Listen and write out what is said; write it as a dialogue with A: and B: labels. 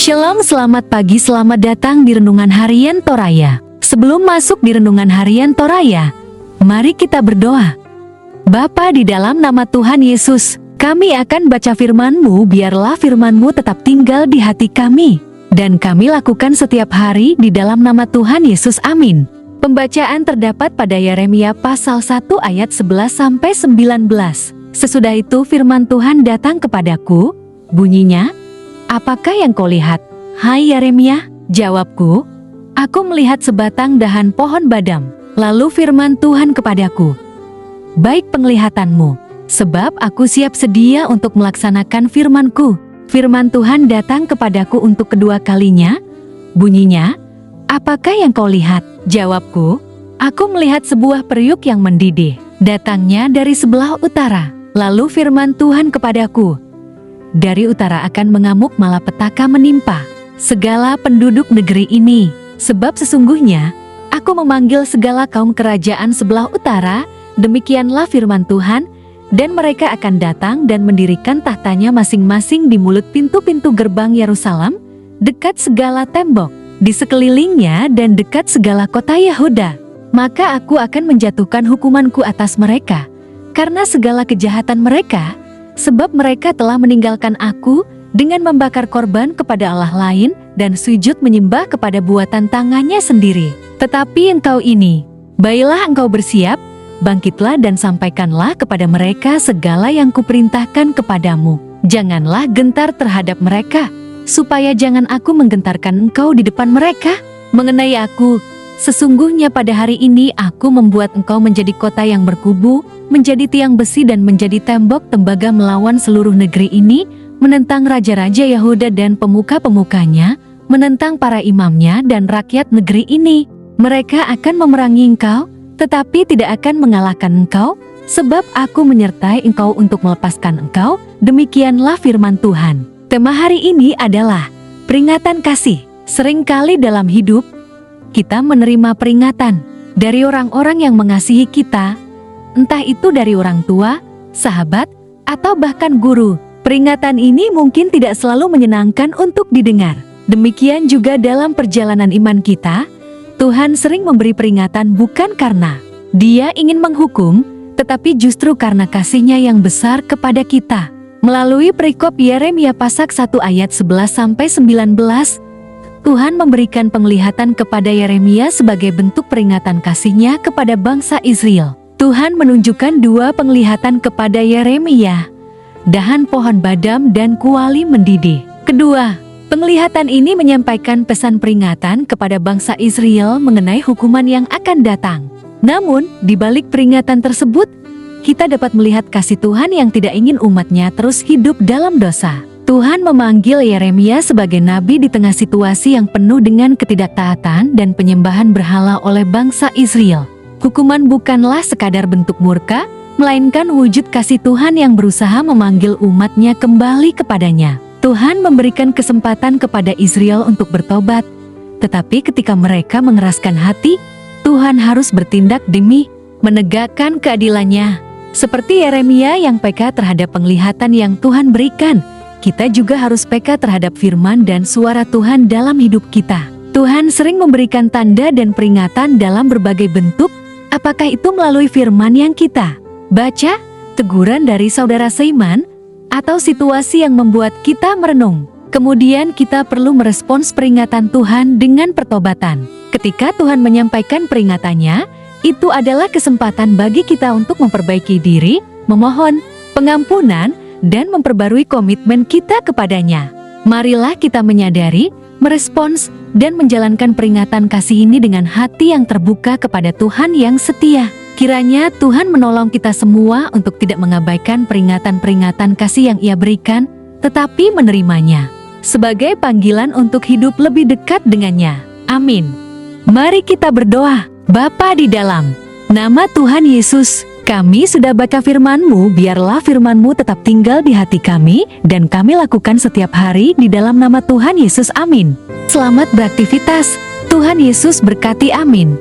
A: Shalom, selamat pagi, selamat datang di Renungan Harian Toraya. Sebelum masuk di Renungan Harian Toraya, mari kita berdoa. Bapa di dalam nama Tuhan Yesus, kami akan baca firman-Mu, biarlah firman-Mu tetap tinggal di hati kami. Dan kami lakukan setiap hari di dalam nama Tuhan Yesus, amin. Pembacaan terdapat pada Yeremia pasal 1 ayat 11-19. Sesudah itu firman Tuhan datang kepadaku, bunyinya, "Apakah yang kau lihat, hai Yeremia?" Jawabku, "Aku melihat sebatang dahan pohon badam." Lalu firman Tuhan kepadaku, "Baik penglihatanmu, sebab aku siap sedia untuk melaksanakan firman-Ku." Firman Tuhan datang kepadaku untuk kedua kalinya, bunyinya, "Apakah yang kau lihat?" Jawabku, "Aku melihat sebuah periuk yang mendidih, datangnya dari sebelah utara." Lalu firman Tuhan kepadaku, "Dari utara akan mengamuk malapetaka menimpa segala penduduk negeri ini, sebab sesungguhnya aku memanggil segala kaum kerajaan sebelah utara, demikianlah firman Tuhan, dan mereka akan datang dan mendirikan tahtanya masing-masing di mulut pintu-pintu gerbang Yerusalem, dekat segala tembok, di sekelilingnya dan dekat segala kota Yehuda. Maka aku akan menjatuhkan hukumanku atas mereka, karena segala kejahatan mereka, sebab mereka telah meninggalkan aku dengan membakar korban kepada Allah lain dan sujud menyembah kepada buatan tangannya sendiri. Tetapi engkau ini, baiklah engkau bersiap, bangkitlah dan sampaikanlah kepada mereka segala yang kuperintahkan kepadamu. Janganlah gentar terhadap mereka, supaya jangan aku menggentarkan engkau di depan mereka. Mengenai aku, sesungguhnya pada hari ini aku membuat engkau menjadi kota yang berkubu, menjadi tiang besi dan menjadi tembok tembaga melawan seluruh negeri ini, menentang raja-raja Yehuda dan pemuka-pemukanya, menentang para imamnya dan rakyat negeri ini. Mereka akan memerangi engkau, tetapi tidak akan mengalahkan engkau, sebab aku menyertai engkau untuk melepaskan engkau." Demikianlah firman Tuhan. Tema hari ini adalah peringatan kasih. Seringkali dalam hidup, kita menerima peringatan dari orang-orang yang mengasihi kita, entah itu dari orang tua, sahabat, atau bahkan guru. Peringatan ini mungkin tidak selalu menyenangkan untuk didengar. Demikian juga dalam perjalanan iman kita, Tuhan sering memberi peringatan bukan karena Dia ingin menghukum, tetapi justru karena kasih-Nya yang besar kepada kita. Melalui perikop Yeremia pasal 1 ayat 11-19, Tuhan memberikan penglihatan kepada Yeremia sebagai bentuk peringatan kasih-Nya kepada bangsa Israel. Tuhan menunjukkan dua penglihatan kepada Yeremia, dahan pohon badam dan kuali mendidih. Kedua, penglihatan ini menyampaikan pesan peringatan kepada bangsa Israel mengenai hukuman yang akan datang. Namun, di balik peringatan tersebut, kita dapat melihat kasih Tuhan yang tidak ingin umatnya terus hidup dalam dosa. Tuhan memanggil Yeremia sebagai nabi di tengah situasi yang penuh dengan ketidaktaatan dan penyembahan berhala oleh bangsa Israel. Hukuman bukanlah sekadar bentuk murka, melainkan wujud kasih Tuhan yang berusaha memanggil umatnya kembali kepadanya. Tuhan memberikan kesempatan kepada Israel untuk bertobat, tetapi ketika mereka mengeraskan hati, Tuhan harus bertindak demi menegakkan keadilannya. Seperti Yeremia yang peka terhadap penglihatan yang Tuhan berikan, kita juga harus peka terhadap firman dan suara Tuhan dalam hidup kita. Tuhan sering memberikan tanda dan peringatan dalam berbagai bentuk. Apakah itu melalui firman yang kita baca, teguran dari saudara seiman, atau situasi yang membuat kita merenung? Kemudian kita perlu merespons peringatan Tuhan dengan pertobatan. Ketika Tuhan menyampaikan peringatannya, itu adalah kesempatan bagi kita untuk memperbaiki diri, memohon pengampunan, dan memperbarui komitmen kita kepadanya. Marilah kita menyadari, merespons, dan menjalankan peringatan kasih ini dengan hati yang terbuka kepada Tuhan yang setia. Kiranya Tuhan menolong kita semua untuk tidak mengabaikan peringatan-peringatan kasih yang Ia berikan, tetapi menerimanya sebagai panggilan untuk hidup lebih dekat dengannya. Amin. Mari kita berdoa. Bapa di dalam nama Tuhan Yesus, kami sudah baca firman-Mu, biarlah firman-Mu tetap tinggal di hati kami, dan kami lakukan setiap hari di dalam nama Tuhan Yesus, amin. Selamat beraktivitas, Tuhan Yesus berkati, amin.